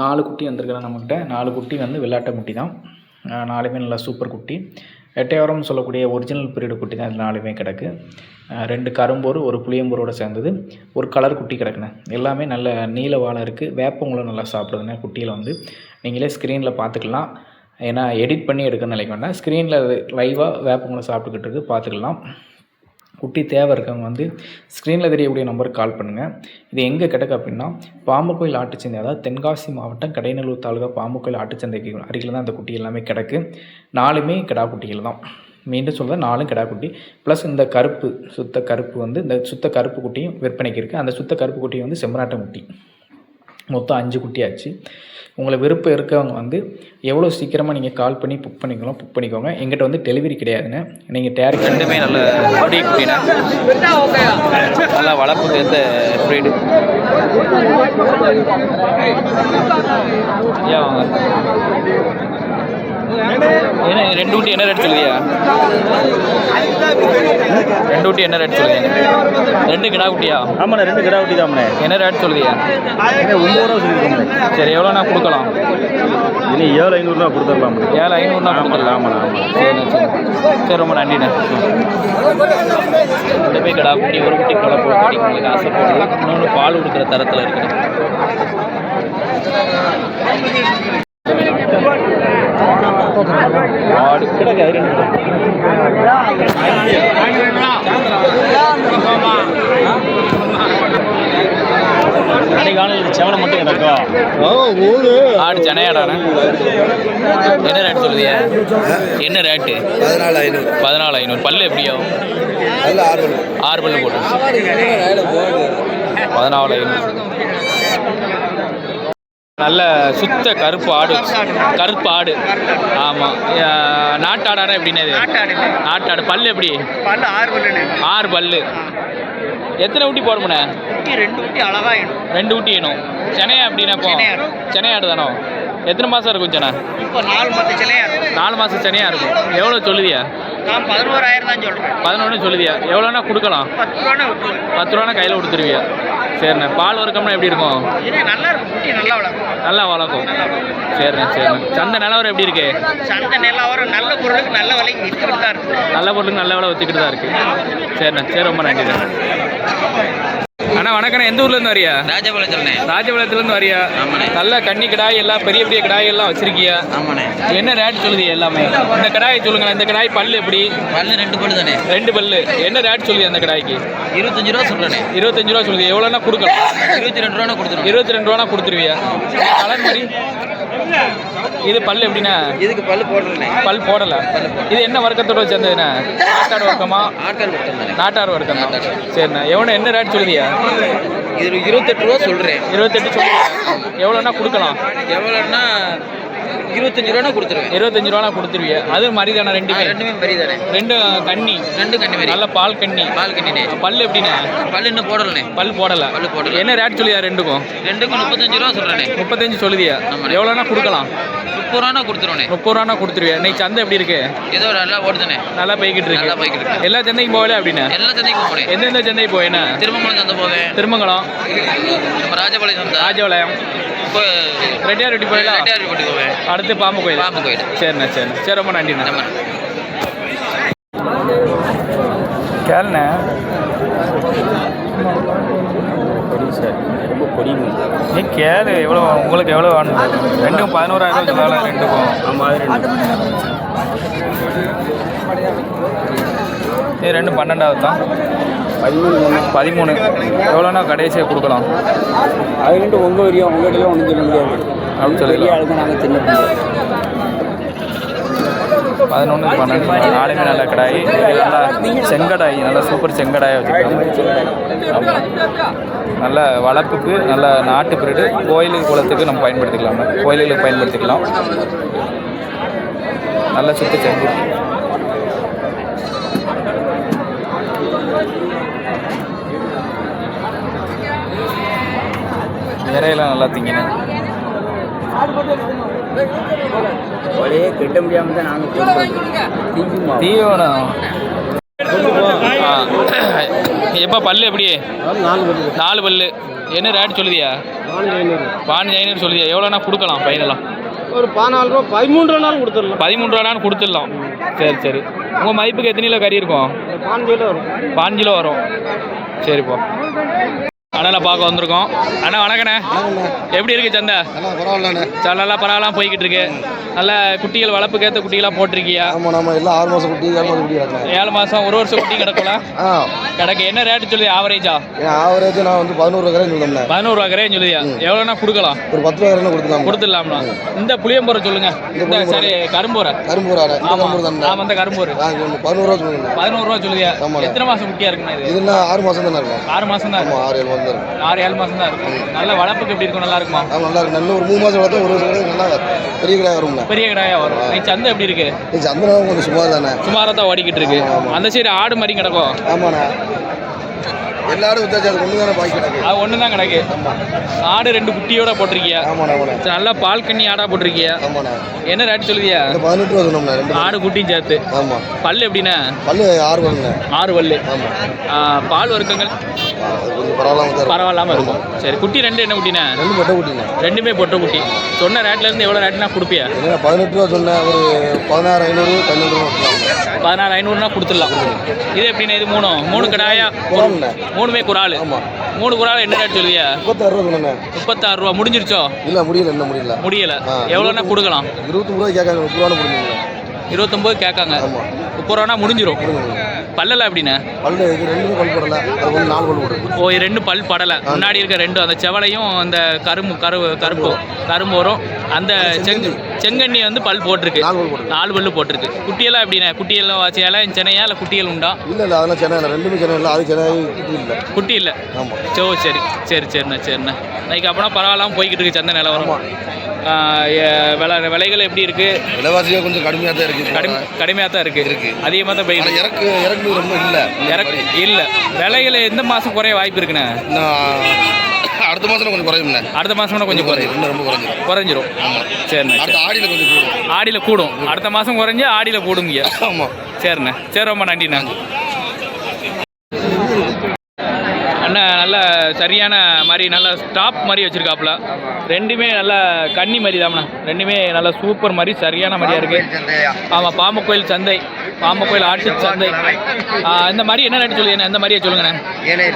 4 குட்டி வந்திருக்குறேன் நம்மக்கிட்ட. 4 குட்டி வந்து வெள்ளாட்டை குட்டி தான். 4மே நல்லா சூப்பர் குட்டி. எட்டயபுரம்னு சொல்லக்கூடிய ஒரிஜினல் பிரீடு குட்டி தான் இதில் 4மே கிடக்கு. 2 கரும்போர், 1 புளியம்போரோடு சேர்ந்தது, ஒரு கலர் குட்டி கிடக்குண்ணே. எல்லாமே நல்ல நீல வாழை இருக்குது. வேப்பங்களும் நல்லா சாப்பிடுதுண்ணே. குட்டியில் வந்து நீங்களே ஸ்க்ரீனில் பார்த்துக்கலாம். ஏன்னா எடிட் பண்ணி எடுக்கணும்னு நினைக்க வேண்டாம். ஸ்க்ரீனில் லைவாக வேப்பங்களை சாப்பிட்டுக்கிட்டு இருக்குது, பார்த்துக்கலாம். குட்டி தேவை இருக்கவங்க வந்து ஸ்க்ரீனில் தெரியக்கூடிய நம்பருக்கு கால் பண்ணுங்கள். இது எங்கே கிடக்கு அப்படின்னா பாம்புக்கோயில் ஆட்டுச்சந்தை, அதாவது தென்காசி மாவட்டம் கடையநல்லூர் தாலுகா பாம்புக்கோயில் ஆட்டுச்சந்தைக்கு அருகில் தான் அந்த குட்டி எல்லாமே கிடக்கு. 4மே கிடா குட்டிகள் தான். மீண்டும் சொல்கிறேன், 4 கிடா குட்டி ப்ளஸ் இந்த கருப்பு சுத்த கருப்பு வந்து இந்த சுத்த கருப்பு குட்டியும் விற்பனைக்கு இருக்குது. அந்த சுத்த கருப்பு குட்டியும் வந்து செம்மராட்டம் குட்டி. மொத்தம் 5 குட்டி ஆச்சு. உங்களை விருப்பம் இருக்கவங்க வந்து எவ்வளோ சீக்கிரமாக நீங்கள் கால் பண்ணி புக் பண்ணிக்கோங்க. எங்கிட்ட வந்து டெலிவரி கிடையாதுன்னு. நீங்கள் டேரக்ட் ரெண்டுமே நல்ல குட்டி குட்டினா நல்லா வளர்ப்புக்கு ஏற்ற ப்ரீடு. ஏன் வாங்க என்ன 2 குட்டி என்ன ரேட் சொல்லுதியா? 2 குட்டி என்ன ரேட் சொல்லுதியா? 2 கிடா குட்டியா? ஆமாண்ணே, 2 கிடா குட்டி தான். என்ன ரேட் சொல்லுதியா? 9 ரூபா சொல்லியிருக்கோம். சரி, எவ்வளோண்ணா கொடுக்கலாம்? இனி 7,500 கொடுத்துடலாம். 7,500 கொடுத்துடலாம். ஆமாண்ணா. சரி, ரொம்ப நன்றிண்ணே. 2 கிடா குட்டி, ஒரு குட்டி குழப்பு குட்டி உங்களுக்கு ஆசைப்படுது. இன்னொன்று பால் கொடுக்குற தரத்தில் இருக்குது. ஆடு கிடக்கு அடைகாலம் செவனை மட்டும் கிடக்கும். ஆடு சென்னையாடாண்ணே. என்ன ரேட் சொல்லுதியா? என்ன ரேட்டு? 14,500. பல்லு எப்படியோ? 6 பல்லு போட்டு 14,500. நல்ல சுத்த கருப்பு ஆடு. ஆமாம், நாட்டாடானா எப்படின்னா இது நாட்டாடு. பல்லு எப்படி? 6 பல்லு. எத்தனை ஊட்டி போடணுண்ணே? 2 குட்டி அழகா 2 ஊட்டி வேணும். சென்னையா அப்படின்னா இப்போ சென்னையாடு தானோ? எத்தனை மாதம் இருக்கும் சென்னை? இப்போ 4 மாதம் சென்னையா இருக்கும். 4 மாதம் சென்னையா இருக்கும். எவ்வளோ சொல்லுதியா? நான் 11,000 தான் சொல்கிறேன். 11 சொல்லுதியா? எவ்வளோண்ணா கொடுக்கலாம்? 10 ரூபானா கையில் கொடுத்துருவியா? சரிண்ணே. பால் வர்க்கம்னா எப்படி இருக்கும்? நல்லா இருக்கும். குட்டி நல்லா வளர்க்கும். சரிண்ணே. சந்தை நிலவரம் எப்படி இருக்கு? சந்தை நிலவரம் நல்ல பொருளுக்கு நல்ல விலைக்கு விற்றுக்கிட்டு தான் இருக்கு. நல்ல பொருளுக்கு நல்ல விலை வச்சுக்கிட்டு தான் இருக்குது. சரிண்ணே. சரி, ரொம்ப நன்றி தான். அண்ணா வணக்கண்ணே. எந்த ஊர்லேருந்து வரியா? ராஜபாளையத்துலேருந்து வரியா? நல்ல கன்னி கிடாய் எல்லாம் பெரிய பெரிய கிடாய் எல்லாம் வச்சிருக்கியா? ஆமாண்ணே. என்ன ரேட் சொல்லுது எல்லாமே? இந்த கிடாயை சொல்லுங்களேன். இந்த கிடாய் பல்லு எப்படி? பல்லு 2 பல்லு தானே. 2 பல்லு. என்ன ரேட் சொல்லுது அந்த கிடாய்க்கு? 25 ரூபா சொல்கிறேன். 25 ரூபா சொல்லுது. எவ்வளோனா கொடுக்கலாம்? 22 ரூபா கொடுத்துருவோம். 22 ரூபானா கொடுத்துருவியா? கலர் மாதிரி இது பல்லு எப்படின்னா? இதுக்கு பல்லு போடல. பல் போடலை. இது என்ன வர்க்கத்தோட சேர்ந்ததுண்ணா? நாட்டாடு வர்க்கமா? நாட்டாடு வர்க்கம் தான். சரிண்ணா. என்ன ரேட் சொல்லுதியா? இது 28 ரூபா சொல்கிறேன். 28 சொல்லுதியா? எவ்வளோனா கொடுக்கலாம்? எவ்வளோன்னா 25 ரூபா கொடுத்துருவேன். 25 ரூபா கொடுத்துருவியா? அது மாதிரி தானே? ரெண்டுமே பெரிய தானே. 2 கன்னி நல்ல பால் கன்னி. பல்லு எப்படின்னா? பல்லு இன்னும் போடலண்ணே. பல் போடலை. என்ன ரேட் சொல்லுதியா? 2க்கும் 35 ரூபா சொல்கிறேன். 35 சொல்லுதியா? எவ்வளோனா கொடுக்கலாம்? 30 ரூபா கொடுத்துருவேன். 30 ரூபா கொடுத்துருவியா? இன்னைக்கு சந்தை எப்படி இருக்கு? ஏதோ நல்லா ஓடுதுண்ணே. நல்லா போய்கிட்டு இருக்கு. எல்லா சந்தைக்கும் போகல அப்படின்னா? எல்லா சந்தைக்கும் போகிறேன். எந்தெந்த சந்தைக்கு போவேன்னா? திருமங்கலம் சந்தை போவேன். திருமங்கலம், நம்ம ராஜபாளையம், ரெட்டியார்பட்டி போயிடலாம். போவேன். அடுத்து பாம்பு கோயில். சரிண்ணே. சரி, ரொம்ப நன்றிண்ணா. கேளுண்ணே. நீ கேளு. எவ்வளோ உங்களுக்கு எவ்வளோ வேணும்? 2க்கும் 11,000 சொல்லல. 2க்கும் 2 12 தான். 13 எவ்வளோனா கடைசியாக கொடுக்கலாம்? அது உங்கள் வரையும் உங்கள்கிட்ட ஒன்றும் சொல்ல முடியாது அப்படின்னு சொல்லி நாங்கள் சின்ன 11 12 4மே நல்ல கடாய். நல்லா செங்கடாய், நல்லா சூப்பர் செங்கடாயை வச்சுருக்காங்க. நல்ல வளர்ப்புக்கு நல்ல நாட்டு பிரீடு. கோயிலுக்கு குளத்துக்கு நம்ம கோயிலுக்கு பயன்படுத்திக்கலாம். நல்ல சுத்த செங்கு. இறையெல்லாம் நல்லா திங்கணும். ஒரே கெட்ட முடியாமல் தான் நாங்கள் தீவனம். எப்போ பல்லு எப்படி? 4 பல்லு. என்ன ரேட் சொல்லுதியா? 15,500 சொல்லுதியா? எவ்வளோண்ணா கொடுக்கலாம் ஃபைனலாக? ஒரு 14 ரூபா 13 ரூபானாலும் கொடுத்துடலாம். 13 ரூபான்னு கொடுத்துடலாம். சரி சரி. உங்கள் மதிப்புக்கு எத்தனை கிலோ கறி இருக்கும்? 5 கிலோ வரும். 5 கிலோ வரும். சரிப்பா. அண்ணனை பார்க்க வந்திருக்கோம். அண்ணா வணக்கண்ணே. எப்படி இருக்கு சந்தை? பரவாயில்லண்ணே. நல்லா பரவாயில்லாம் போய்கிட்டு இருக்கு. நல்ல குட்டிகள் வளர்ப்புக்கு ஏற்ற குட்டிகளாக போட்டிருக்கியா? ஆமாம் நம்ம எல்லாம் 6 மாதம் குட்டி 7 மாதம் குட்டி கிடக்கும். 7 மாதம் 1 வருஷம் குட்டி கிடக்கலாம். கிடக்கு. என்ன ரேட்டு சொல்லுது ஆவரேஜா? ஆவரேஜ் நான் வந்து 11 ரூபா கரையும் சொல்லுங்க. 11 ரூபா கரையும் சொல்லுதியா? எவ்வளோண்ணா கொடுக்கலாம்? ஒரு 10 ரூபா கரையும் கொடுத்துலாம். கொடுத்துடலாம்ண்ணா. இந்த புளியம்பூரை சொல்லுங்க. இந்த சரி கரும்பூரை. கரும்பூரா? ஆமாம் அந்த கரும்பூர். 11 ரூபா சொல்லுங்க. 11 ரூபா சொல்லுதியா? எத்தனை மாதம் குட்டியா இருக்குண்ணா இது? இதுனா 6 மாதம் தானே இருக்கும். 6 மாதம் தான் இருக்கும். 6-7 மாதம் தான் இருக்கும். 6-7 மாதம் தான் இருக்கும். நல்ல வளர்ப்புக்கு எப்படி இருக்கும்? நல்லா இருக்குமா? நல்லா இருக்கும். நல்ல ஒரு 3 மாதம் வளர்த்தா 1 வருஷம் நல்லா பெரிய கிடாயா வரும்ல. பெரிய கிடாயா வரும். சந்தை எப்படி இருக்கு? சந்தனம் கொஞ்சம் சுமார் தானே. சுமாராக தான் ஓடிக்கிட்டு இருக்கு. அந்த சைடு ஆடு மாதிரி கிடக்கும். ஆமாண்ணா. எல்லாரும் வித்தாச்சு. அது ஒன்று தானே பாக்கி கிடக்கு. அது ஒன்று தான் கிடக்கு. ஆடு 2 குட்டியோட போட்டிருக்கியா? ஆமாண்ணா. நல்லா பால் கண்ணி ஆடா போட்டிருக்கியா? ஆமாண்ணா. என்ன ரேட் சொல்லுதியா? 18 ரூபா சொன்னோம்ண்ணா. 2 ஆடு குட்டியும் சேர்த்து. ஆமாம். பல்லு எப்படின்னா? பல்லு 6 பல்லுண்ணே. 6 பல்லு. ஆமாம். பால் வர்க்கங்கள் கொஞ்சம் பரவாயில்லாமல் இருக்கும். சரி. குட்டி 2 என்ன குட்டிண்ணே? 2 பொட்டை குட்டிண்ணே. 2மே பொட்டை குட்டி. சொன்ன ரேட்லேருந்து எவ்வளோ ரேட்னா கொடுப்பியா? 18 ரூபா சொன்னேன். ஒரு 16,500 12 ரூபா 16,500னா கொடுத்துடலாம். இது எப்படின்னா? இது 3 கடாயா? 3மே குறால். ஆமாம். 3 குறால் என்ன ரேட் சொல்லுவியா? 36 ரூபா சொன்னேன். 36 ரூபா. முடிஞ்சிருச்சோ? இல்லை முடியல. இன்னும் முடியல. எவ்வளோன்னா கொடுக்கலாம்? 29 ரூபாய் கேட்காங்க. 30 ரூபா முடிஞ்சுங்களா? 29 கேட்காங்க. 30 ரூபானா முடிஞ்சிடும். பல்லெல்லாம் எப்படின்னா? பல்லு இது 2 பல் படலை. அது வந்து 4 பல் போடுது. ஓ 2 பல் படலை. முன்னாடி இருக்க 2 அந்த செவலையும் அந்த கரும்பு வரும். அந்த செங்கண்ணி வந்து பல் போட்டிருக்கு. 4 பல்லு போட்டிருக்கு. குட்டியெல்லாம் எப்படின்னா? குட்டியெல்லாம் சேலம் சென்னையா இல்லை குட்டியல் உண்டா? இல்லை அதெல்லாம் சென்னை இல்லை. 2மே சென்னை இல்லை. அது சென்னை குட்டி இல்லை. குட்டி இல்லை. ஆமாம். சரிண்ணா. இன்னைக்கு அப்போனா பரவாயில்லாமல் போய்கிட்டு இருக்கு சந்தை நிலவரம். விலைகள் எப்படி இருக்கு? விலைவாசியாக கொஞ்சம் கடுமையாக தான் இருக்குது. கடுமையாக தான் இருக்கு. அதிகமாக தான் போயிருக்கு. இறக்கு ரொம்ப இல்லை. விலைகள் எந்த மாதம் குறைய வாய்ப்பு இருக்குண்ணே? அடுத்த மாதம் கொஞ்சம் குறையும்ண்ணே. அடுத்த மாதம்னா கொஞ்சம் குறையும். இன்னும் ரொம்ப குறைஞ்சிரும். சரிண்ணே. ஆடியில் கொஞ்சம் கூடும். ஆடியில் கூடும். அடுத்த மாதம் குறைஞ்சி ஆடியில் கூடுங்க. ஆமாம். சரிண்ணே. சரி ரொம்ப நன்றிண்ணா. அண்ணா நல்ல சரியான மாதிரி நல்ல ஸ்டாப் மாதிரி வச்சுருக்காப்புல. 2மே நல்ல கன்னி மாதிரி தான்ண்ணா. 2மே நல்ல சூப்பர் மாதிரி சரியான மாதிரியா இருக்குது. ஆமாம். பாம்பக்கோயில் சந்தை. பாம்பக்கோயில் ஆட்டு சந்தை. இந்த மாதிரி என்ன ரேட்டு சொல்லுங்க? இந்த மாதிரியே சொல்லுங்கண்ணே.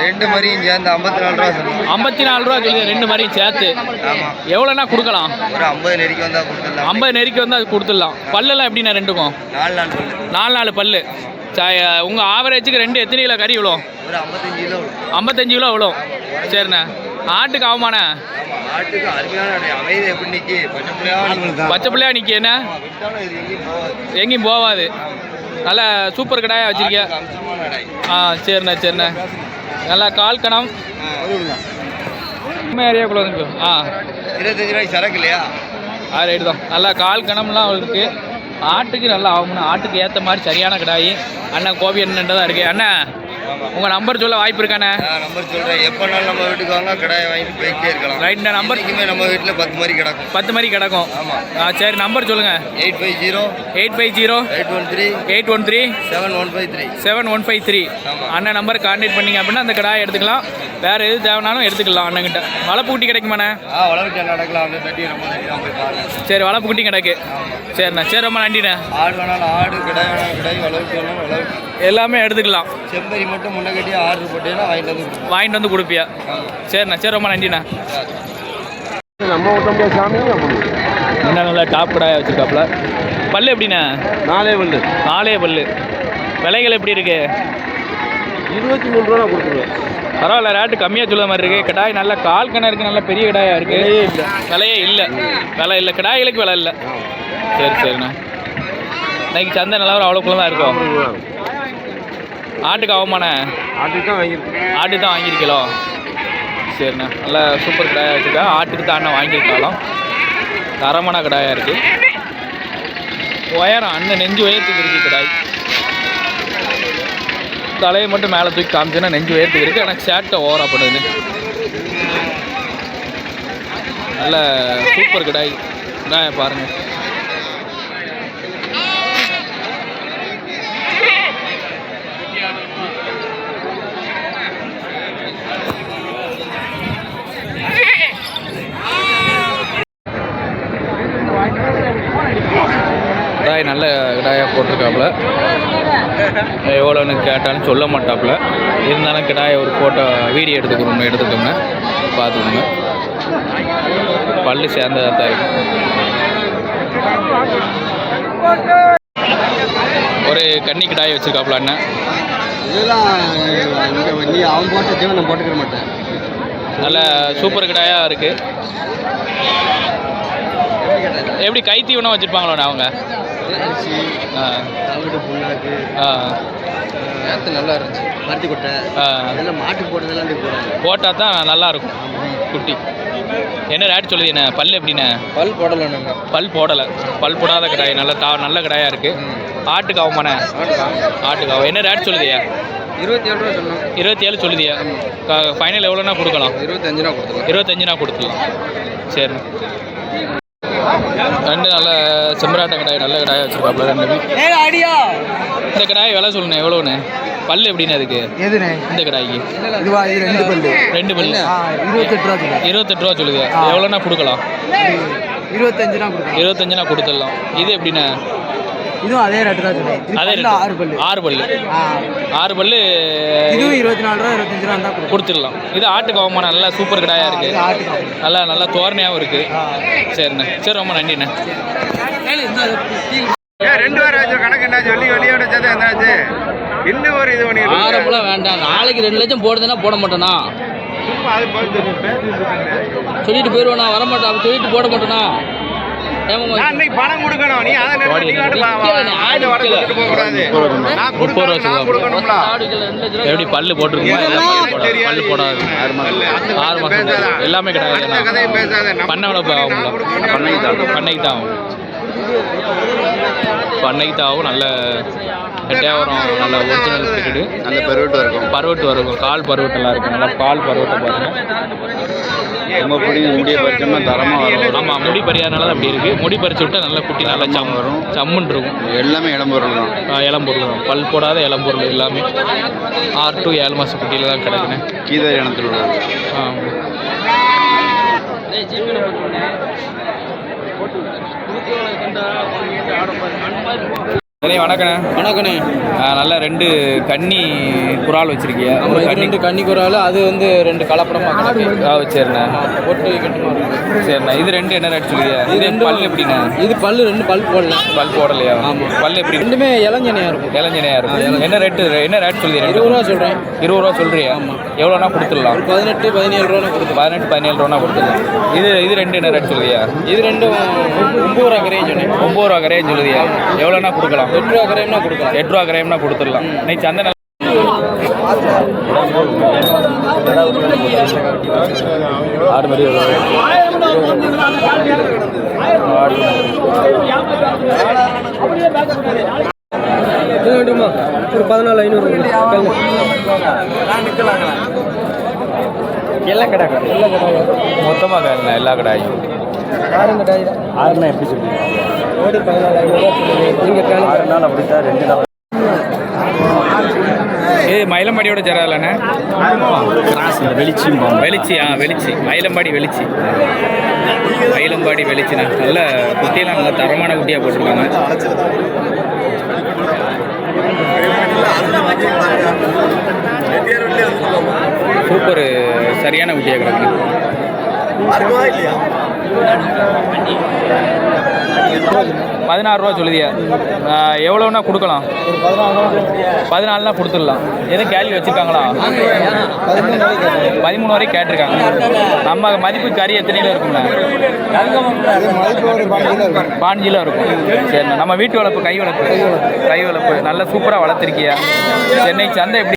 2 மாதிரியும் சேர்ந்து 54 ரூபா சொல்லுங்கள். 54 ரூபா சொல்லுங்க. 2 மாதிரியும் சேர்த்து எவ்வளோண்ணா கொடுக்கலாம்? ஒரு 50 நெருக்கி வந்தால் கொடுத்துடலாம். 50 நெருக்கி வந்தால் அது கொடுத்துடலாம். பல்லெல்லாம் எப்படிண்ணா? 2க்கும் 4 பல்லு. உங்கள் ஆவரேஜுக்கு 2 எத்தனை கிலோ கறி விழும்? ஒரு 55 கிலோ. 55 கிலோ விழும். சரிண்ணே. ஆட்டுக்கு ஆகுமாண்ணே? ஆட்டுக்கு அருமையான அமைதி எப்படி நிற்கி பச்சை பிள்ளையா நிற்கி. என்ன எங்கேயும் போகாது. நல்ல சூப்பர் கடாயா வச்சிருக்கியா? சரிண்ணே. நல்லா கால் கணம் ஏரியாக்குள்ள வந்து 25 ரூபாய்க்கு சரக்கு இல்லையா? ரைட்டு தான். நல்லா கால் கணம்லாம் இருக்குது. ஆட்டுக்கு நல்லா ஆகும்ண்ணா. ஆட்டுக்கு ஏற்ற மாதிரி சரியான கடாயி. அண்ணன் கோபி அண்ணன் தான் இருக்குது. அண்ணா உங்கள் நம்பர் சொல்ல வாய்ப்பு இருக்காண்ணே? நம்பர் சொல்கிறேன். எப்போனாலும் நம்ம வீட்டுக்கு வாங்க, கடாயை வாங்கிட்டு போய்கிட்டே இருக்கலாம். ரைட்ண்ணா. நம்பருக்குமே நம்ம வீட்டில் 10 மாதிரி கிடக்கும். 10 மாதிரி கிடக்கும். ஆமாம். சரி நம்பர் சொல்லுங்கள். 850 813 7153 அண்ணன் நம்பர் கான்டாக்ட் பண்ணிங்க அப்படின்னா அந்த கடாயை எடுத்துக்கலாம். வேறு எது தேவைனாலும் எடுத்துக்கலாம் அண்ணன்கிட்ட. வளர்ப்பு குட்டி கிடைக்குமாண்ணே? வளர்ப்பு நடக்கலாம். அந்த தட்டி நம்ம தட்டி தான் போய் பாருங்கள். சரி வளர்ப்பு குட்டி கிடக்கு. சரிண்ணா. சரி ரொம்ப நன்றிண்ணே. ஆடு வேணாலும் ஆடு, கிடாய் வேணாலும் கிடாய், வளர்ப்பு வேணாலும் வளர்ப்பு எல்லாமே எடுத்துக்கலாம். செம்பரி மட்டும் முன்ன கட்டி ஆர்டர் போட்டீங்கன்னா வாங்கிட்டு வந்து கொடுப்பியா? சரிண்ணா. சரி ரொம்ப நன்றிண்ணா. நம்ம விட்டோம் சாமி. என்ன நல்லா டாப் கடாயா வச்சுருக்காப்புல. பல்லு எப்படிண்ணா? 4 பல்லு. விலைகள் எப்படி இருக்கு? 23 ரூபா கொடுத்துருவேன். பரவாயில்ல. ரேட்டு கம்மியாக சொல்லுற மாதிரி இருக்குது. கடாய் நல்லா கால் கணம் இருக்குது. நல்ல பெரிய கடாயாக இருக்குது. விலையே இல்லை. விலை இல்லை. கடாய்களுக்கு விலை இல்லை. சரிண்ணா. இன்னைக்கு சந்தை நிலவரம் அவ்வளோக்குள்ள தான் இருக்கும். ஆட்டுக்கு ஆகுமாண்ணே? ஆட்டு தான் வாங்கியிருக்கலோ. சரிண்ணா. நல்லா சூப்பர் கடாயாக வச்சுருக்கா. ஆட்டுக்கு தான் அண்ணன் வாங்கியிருக்காலும் தரமான கடாயாக இருக்குது. உயரம் அண்ணன் நெஞ்சு உயரத்துக்கு இருக்குது கடாய். தலையை மட்டும் மேலே தூக்கி காமிச்சுன்னா நெஞ்சு உயரத்துக்கு இருக்குது. ஆனால் சேட்டை ஓவராக பண்ணுது. நல்ல சூப்பர் கடாய் தான் பாருங்கள். போட்டிருக்காப்புல. எவ்வளோன்னு கேட்டாலும் சொல்ல மாட்டாப்புல. இருந்தாலும் கிடாய ஒரு ஃபோட்டோ வீடியோ எடுத்துக்கோங்க பார்த்துக்கோங்க. பல்லு சேர்ந்ததாக தான் இருக்கும். ஒரு கன்னி கிடாயை வச்சுருக்காப்புல அண்ணன். இதெல்லாம் நீ அவன் போட்ட ஜீவன் நான் போட்டுக்கிற மாட்டேன். நல்ல சூப்பர் கிடாயாக இருக்குது. எப்படி கை தீவனம் வச்சுருப்பாங்களோண்ணா அவங்க? நல்லா இருந்துச்சு. பருத்தி கொட்டை அதெல்லாம் மாட்டுக்கு போட்டதெல்லாம் போட்டால் தான் நல்லாயிருக்கும் குட்டி. என்ன ரேட் சொல்லுது? என்ன பல் எப்படிண்ணே? பல் போடலை. பல் போடலை. பல் போடாத கடாய் நல்ல கடாயாக இருக்குது. ஆட்டுக்கு ஆகுமாண்ணே? ஆட்டுக்கு ஆகும். என்ன ரேட் சொல்லுதியா? 27 ரூபா சொன்னோம். 27 சொல்லுதியா? ஃபைனல் எவ்வளோண்ணா கொடுக்கலாம்? 25 கொடுத்துக்கலாம். 25 கொடுத்துடலாம். சரி. ரெண்டு நல்ல செம்பராட்ட கடாய் நல்ல கடாயாக வச்சுருக்காப்புல ரெண்டுமே. இந்த கடாய் விலை சொல்லணும் எவ்வளோண்ணே? பல் எப்படின்னு அதுக்கு? எதுண்ணே இந்த கடாய்க்கு? இதுவா? இது 2 பல்லு. 2 பல்லு 28 ரூபா சொல்லுங்க. 28 ரூபா சொல்லுதியா? எவ்வளோண்ணா கொடுக்கலாம்? 25 கொடுத்துடலாம். இது எப்படிண்ணே? இதுவும் அதே ரேட்டு தான் சொல்லுங்க. அதே 6 பல்லு 6 பல்லு இதுவும் 24 ரூபா 25 ரூபா தான் கொடுத்துடலாம். இது ஆட்டுக்கு அவமான நல்லா சூப்பர் கடாயாக இருக்குது. நல்லா தோரணையாகவும் இருக்குது. சரிண்ணே. சரி, ரொம்ப நன்றிண்ணே. 2 வாரம் ஆச்சு. கணக்கு என்னாச்சு? வெளியோட சேர்த்து என்னாச்சு? இன்னும் ஒரு இது பண்ணி ஆரம்பெல்லாம் வேண்டாம். நாளைக்கு 2 லட்சம் போடுதுன்னா போட மாட்டேனா? சொல்லிட்டு போயிடுவேண்ணா. வரமாட்டேன். அப்படி சொல்லிட்டு போட மாட்டேனா? பணம் கொடுக்கணும். நீ எப்படி பல்லு போட்டுருக்குமா? பல்லு போடாது. 6 மாதம் எல்லாமே கிடையாது. பண்ணை வளர்ப்பு ஆகும்ல? பண்ணைக்கு தான் ஆகும். பண்ணைக்கு தான் ஆகும். நல்ல கெட்டையாக வரும். நல்ல ஒரிஜினல் பீரியடு. நல்ல பருவட்டு வரும். கால் பருவட்டெல்லாம் இருக்கும். நல்லா பால் பருவட்டை பாருங்கள். ரொம்ப பிடிக்கும். முடியை பறிச்சோம்னா தரமாக வரும். ஆமாம், முடி பறியாதனால அப்படி இருக்குது. முடி பறிச்சு விட்டா நல்லா குட்டி நல்லா வரும். சம்முன்னு இருக்கும். எல்லாமே இளம்பொருள் தான். இளம்பொருள் தான். பல் போடாத இளம்பொருள் எல்லாமே 6 to 7 மாத குட்டியில் தான் கிடக்குண்ணே. கீதாரி இனத்தில் உள்ளது. வணக்கண்ணே. நல்ல 2 கன்னி குறால் வச்சிருக்கியா? ஒரு 2 கன்னி குறால். அது வந்து 2 கலப்படமாக. சரிண்ணே. ஒட்டு கட்டுமா இருக்கு. சரிண்ணா. இது 2 என்ன ரேட் சொல்லுறியா? இது பல் எப்படிண்ணா? இது பல் 2 பல் போடல. பல் போடலையா? ஆமாம். பல் எப்படி? ரெண்டுமே இளஞ்சனையாக இருக்கும். இளஞ்சனையாக இருக்கும். என்ன ரேட் சொல்லுறீங்க? 20 ரூபா சொல்கிறேன். 20 ரூபா சொல்கிறியா? ஆமாம். எவ்வளோனா கொடுத்துடலாம்? 18 17 ரூபா கொடுத்து. 18 17 ரூபா கொடுத்துடலாம். இது 2 என்ன ரேட் சொல்லுறியா? இது 2 9 ரூபா கரையும் சொன்னேன். 9 ரூபா கரையும் சொல்லுதியா? எவ்வளோனா கொடுக்கலாம்? 8 ரூபா கரையம்னா கொடுக்கலாம். 8 ரூபா கரையம்னா கொடுத்துடலாம். இன்னைக்கு சந்தை ஆடு மாதிரி வேண்டுமா? ஒரு 14,500 எல்லா கடை மொத்தமாக எல்லா கடாயும் 6 கடாய். 6னா எப்படி சொல்லுவீங்க? ஓடி 14,500 நீங்கள் 6 நாள் அப்படித்தான் 2 நாள். இது மயிலம்பாடியோட ஜெராலண்ணே. வெளிச்சி மயிலம்பாடி வெளிச்சிண்ணா. நல்ல குட்டியெல்லாம் நல்ல தரமான குட்டியாக போட்டிருக்காங்க. சூப்பர் சரியான குட்டியாக கிடக்கு. 16 ரூபா சொல்லுதியா? எவ்வளோன்னா கொடுக்கலாம்? 14னா கொடுத்துடலாம். எதுவும் கேள்வி வச்சுருக்காங்களா? 13 வரைக்கும் கேட்டிருக்காங்க. நம்ம மதிப்பு கறி எத்தனையில இருக்கும்ல? 5 கிலோ இருக்கும். சரிண்ணா. நம்ம வீட்டு வளர்ப்பு கை வளர்ப்பு நல்ல சூப்பராக வளர்த்துருக்கியா? சென்னை சந்தை எப்படி?